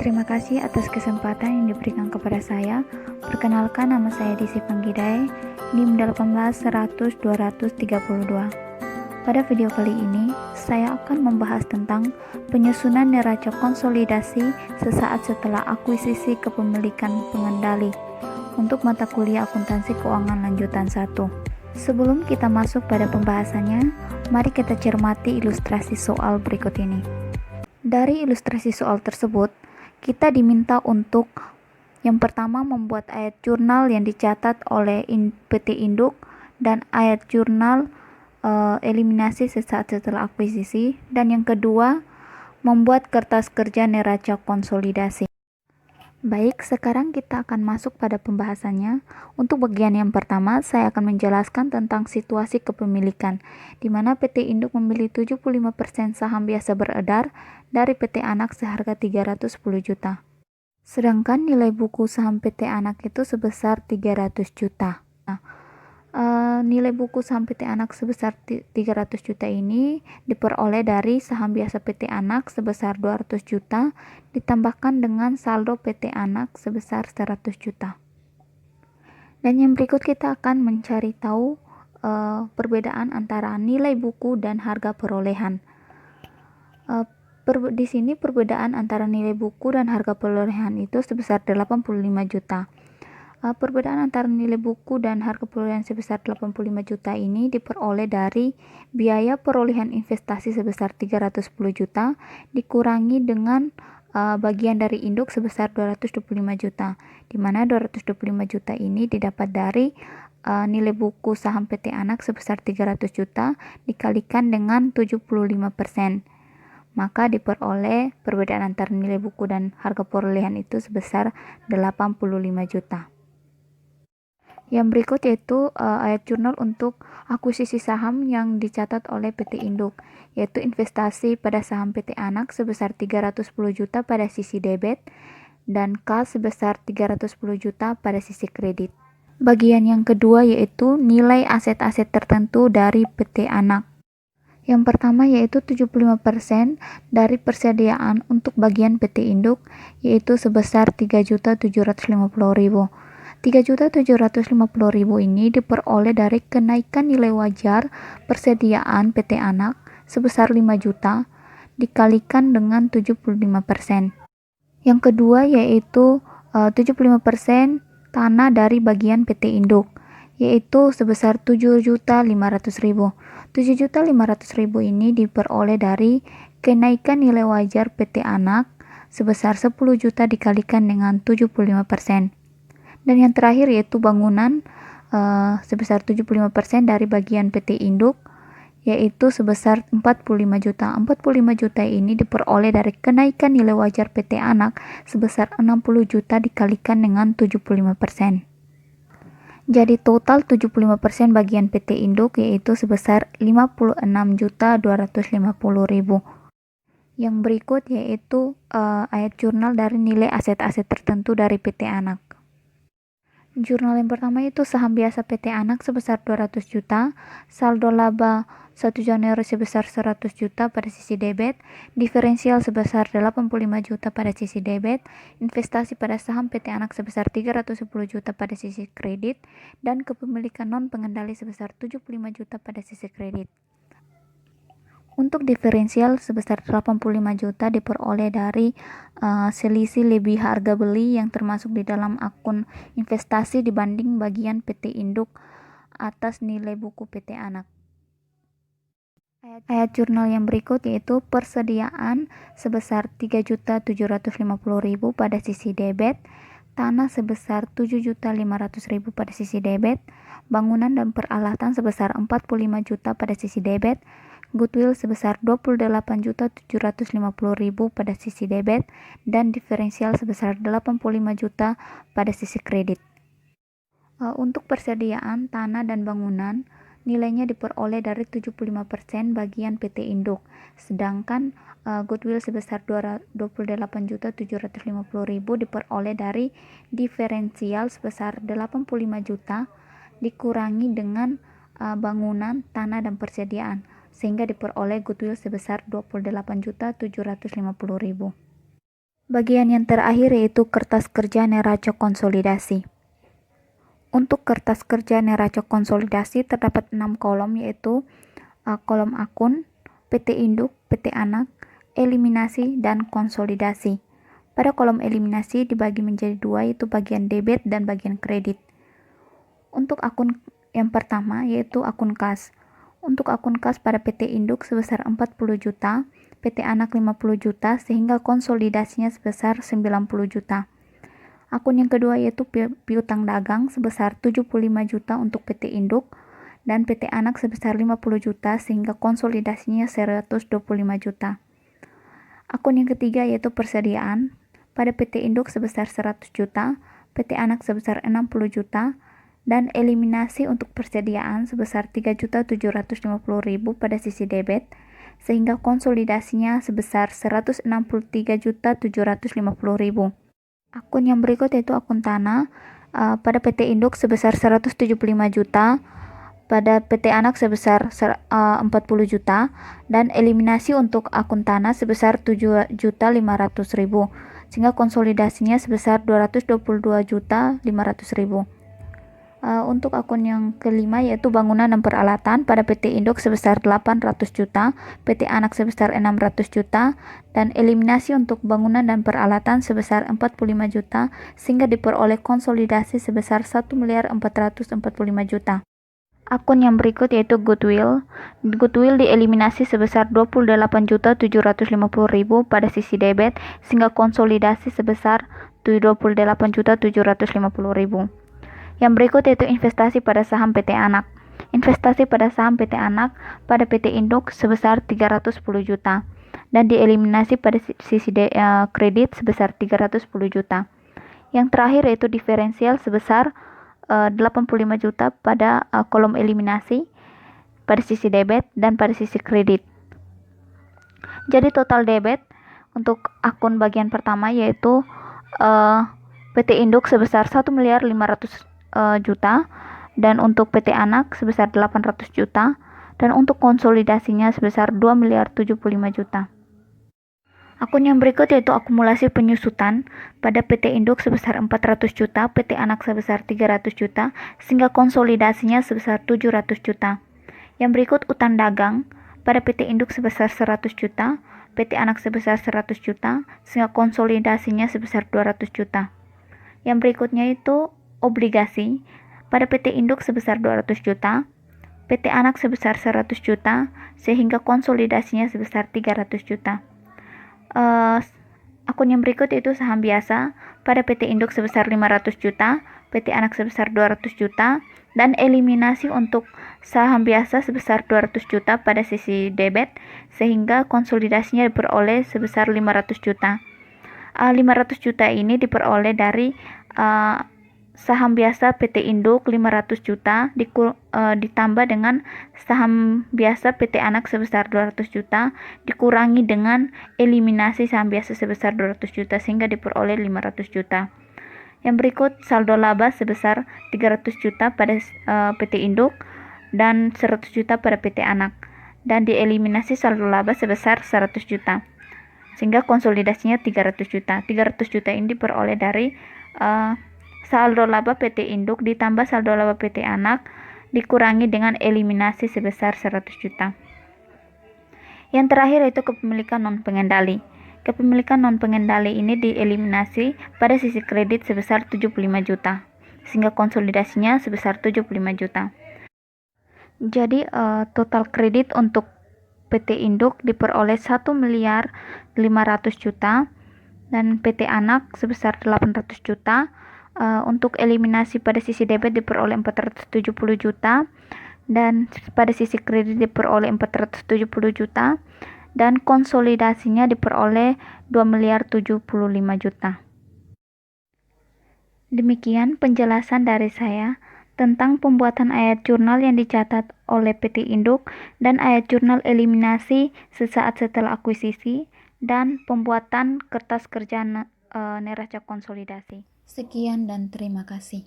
Terima kasih atas kesempatan yang diberikan kepada saya. Perkenalkan, nama saya Desi Panggidai, NIM 18100-232. Pada video kali ini, saya akan membahas tentang penyusunan neraca konsolidasi sesaat setelah akuisisi kepemilikan pengendali untuk mata kuliah akuntansi keuangan lanjutan 1. Sebelum kita masuk pada pembahasannya, mari kita cermati ilustrasi soal berikut ini. Dari ilustrasi soal tersebut, kita diminta untuk yang pertama membuat ayat jurnal yang dicatat oleh PT Induk dan ayat jurnal eliminasi sesaat setelah akuisisi, dan yang kedua membuat kertas kerja neraca konsolidasi. Baik, sekarang kita akan masuk pada pembahasannya. Untuk bagian yang pertama, saya akan menjelaskan tentang situasi kepemilikan, di mana PT Induk membeli 75% saham biasa beredar dari PT Anak seharga 310 juta. Sedangkan nilai buku saham PT Anak itu sebesar 300 juta. Nilai buku saham PT Anak sebesar 300 juta ini diperoleh dari saham biasa PT Anak sebesar 200 juta ditambahkan dengan saldo PT Anak sebesar 100 juta. Dan yang berikut kita akan mencari tahu perbedaan antara nilai buku dan harga perolehan. Di sini perbedaan antara nilai buku dan harga perolehan itu sebesar 85 juta. Perbedaan antara nilai buku dan harga perolehan sebesar 85 juta ini diperoleh dari biaya perolehan investasi sebesar 310 juta dikurangi dengan bagian dari induk sebesar 225 juta, di mana 225 juta ini didapat dari nilai buku saham PT Anak sebesar 300 juta dikalikan dengan 75%. Maka diperoleh perbedaan antara nilai buku dan harga perolehan itu sebesar 85 juta. Yang berikut yaitu ayat jurnal untuk akuisisi saham yang dicatat oleh PT Induk, yaitu investasi pada saham PT Anak sebesar 310 juta pada sisi debit dan K sebesar 310 juta pada sisi kredit. Bagian yang kedua yaitu nilai aset-aset tertentu dari PT Anak. Yang pertama yaitu 75% dari persediaan untuk bagian PT Induk, yaitu sebesar 3.750.000. 3.750.000 ini diperoleh dari kenaikan nilai wajar persediaan PT Anak sebesar 5 juta dikalikan dengan 75%. Yang kedua yaitu 75% tanah dari bagian PT Induk, yaitu sebesar 7.500.000. 7.500.000 ini diperoleh dari kenaikan nilai wajar PT Anak sebesar 10 juta dikalikan dengan 75%. Dan yang terakhir yaitu bangunan sebesar 75% dari bagian PT Induk, yaitu sebesar 45 juta. 45 juta ini diperoleh dari kenaikan nilai wajar PT Anak sebesar 60 juta dikalikan dengan 75%. Jadi total 75% bagian PT Induk yaitu sebesar 56.250.000. Yang berikut yaitu ayat jurnal dari nilai aset-aset tertentu dari PT Anak. Jurnal yang pertama itu saham biasa PT Anak sebesar 200 juta, saldo laba 1 Januari sebesar 100 juta pada sisi debit, diferensial sebesar 85 juta pada sisi debit, investasi pada saham PT Anak sebesar 310 juta pada sisi kredit, dan kepemilikan non pengendali sebesar 75 juta pada sisi kredit. Untuk diferensial sebesar 85 juta diperoleh dari selisih lebih harga beli yang termasuk di dalam akun investasi dibanding bagian PT Induk atas nilai buku PT Anak. Ayat jurnal yang berikut yaitu persediaan sebesar 3.750.000 pada sisi debit, tanah sebesar 7.500.000 pada sisi debit, bangunan dan peralatan sebesar 45 juta pada sisi debit, goodwill sebesar 28.750.000 pada sisi debit, dan diferensial sebesar 85 juta pada sisi kredit. Untuk persediaan tanah dan bangunan, nilainya diperoleh dari 75% bagian PT Induk, sedangkan goodwill sebesar 28.750.000 diperoleh dari diferensial sebesar 85 juta dikurangi dengan bangunan, tanah, dan persediaan, sehingga diperoleh goodwill sebesar 28.750.000. Bagian yang terakhir yaitu kertas kerja neraca konsolidasi. Untuk kertas kerja neraca konsolidasi terdapat 6 kolom, yaitu kolom akun, PT induk, PT anak, eliminasi, dan konsolidasi. Pada kolom eliminasi dibagi menjadi 2, yaitu bagian debit dan bagian kredit. Untuk akun yang pertama yaitu akun kas. Untuk akun kas pada PT induk sebesar 40 juta, PT anak 50 juta, sehingga konsolidasinya sebesar 90 juta. Akun yang kedua yaitu piutang dagang sebesar 75 juta untuk PT induk dan PT anak sebesar 50 juta, sehingga konsolidasinya 125 juta. Akun yang ketiga yaitu persediaan pada PT induk sebesar 100 juta, PT anak sebesar 60 juta, dan eliminasi untuk persediaan sebesar 3.750.000 pada sisi debit, sehingga konsolidasinya sebesar 163.750.000. Akun yang berikut yaitu akun tanah pada PT induk sebesar 175 juta, pada PT anak sebesar 40 juta, dan eliminasi untuk akun tanah sebesar 7.500.000, sehingga konsolidasinya sebesar 222.500.000. Untuk akun yang kelima yaitu bangunan dan peralatan pada PT induk sebesar 800 juta, PT anak sebesar 600 juta, dan eliminasi untuk bangunan dan peralatan sebesar 45 juta, sehingga diperoleh konsolidasi sebesar 1.445 juta. Akun yang berikut yaitu goodwill. Goodwill dieliminasi sebesar 28.750.000 pada sisi debit, sehingga konsolidasi sebesar 28.750.000. Yang berikut yaitu investasi pada saham PT anak. Investasi pada saham PT anak pada PT induk sebesar 310 juta dan dieliminasi pada sisi kredit sebesar 310 juta. Yang terakhir yaitu diferensial sebesar 85 juta pada kolom eliminasi pada sisi debit dan pada sisi kredit. Jadi total debit untuk akun bagian pertama yaitu PT induk sebesar 1.500.000 juta, dan untuk PT anak sebesar 800 juta, dan untuk konsolidasinya sebesar 2.075 juta. Akun yang berikut yaitu akumulasi penyusutan pada PT induk sebesar 400 juta, PT anak sebesar 300 juta, sehingga konsolidasinya sebesar 700 juta. Yang berikut utang dagang pada PT induk sebesar 100 juta, PT anak sebesar 100 juta, sehingga konsolidasinya sebesar 200 juta. Yang berikutnya itu obligasi pada PT induk sebesar 200 juta, PT anak sebesar 100 juta, sehingga konsolidasinya sebesar 300 juta. Akun yang berikut yaitu saham biasa pada PT induk sebesar 500 juta, PT anak sebesar 200 juta, dan eliminasi untuk saham biasa sebesar 200 juta pada sisi debit, sehingga konsolidasinya diperoleh sebesar 500 juta. 500 juta ini diperoleh dari saham biasa PT induk 500 juta ditambah dengan saham biasa PT anak sebesar 200 juta dikurangi dengan eliminasi saham biasa sebesar 200 juta, sehingga diperoleh 500 juta. Yang berikut saldo laba sebesar 300 juta pada PT induk dan 100 juta pada PT anak, dan dieliminasi saldo laba sebesar 100 juta, sehingga konsolidasinya 300 juta. 300 juta ini diperoleh dari saldo laba PT induk ditambah saldo laba PT anak dikurangi dengan eliminasi sebesar 100 juta. Yang terakhir yaitu kepemilikan non-pengendali. Kepemilikan non-pengendali ini dieliminasi pada sisi kredit sebesar 75 juta, sehingga konsolidasinya sebesar 75 juta. Jadi total kredit untuk PT induk diperoleh 1.500.000 juta dan PT anak sebesar 800 juta. Untuk eliminasi pada sisi debit diperoleh 470 juta dan pada sisi kredit diperoleh 470 juta, dan konsolidasinya diperoleh 2.075 juta. Demikian penjelasan dari saya tentang pembuatan ayat jurnal yang dicatat oleh PT induk dan ayat jurnal eliminasi sesaat setelah akuisisi dan pembuatan kertas kerja neraca konsolidasi. Sekian dan terima kasih.